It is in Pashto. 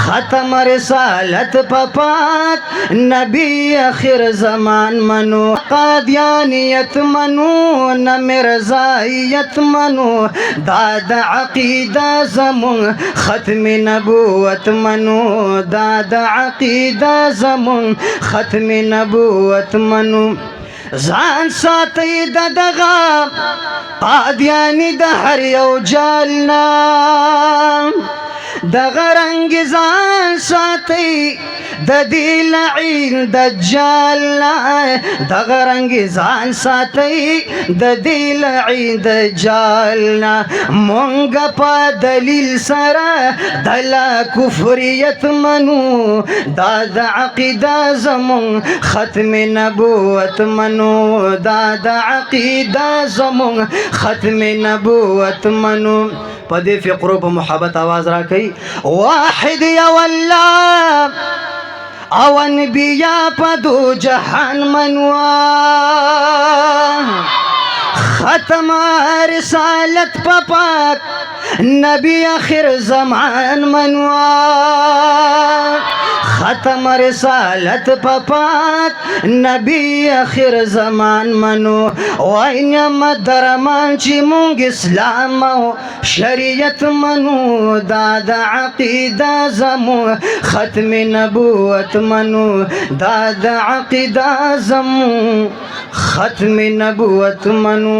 ختم رسالت پپات نبی آخر زمان منو قادیانیت منو نہ مرزائیت منو داد عقیدہ زمون ختم نبوت منو داد عقیدہ زمون ختم نبوت منو ځان ساتي د دغه قادیانی د هر یو جالنا دغه رنګ ځان ساتي د دې لعین دجالنا دغه رنګ ځان ساتي د دې لعین دجالنا مونږ په دلیل سره د لا کفریت منو دا د عقیده زمون ختم نبوت منو دا د عقیده زمون ختم نبوت منو پدې فقرو په محبت आवाज راکړي واحد یا والله او انبیا په دو جهان منوا ختم رسالت پاک نبی آخر زمان منوا ختم رسالت پاک نبی آخر زمان منو وینم درمان چی مونگ اسلام و شریعت منو داد عقیدہ زمو ختم نبوت منو داد عقیدہ زمو ختم نبوت منو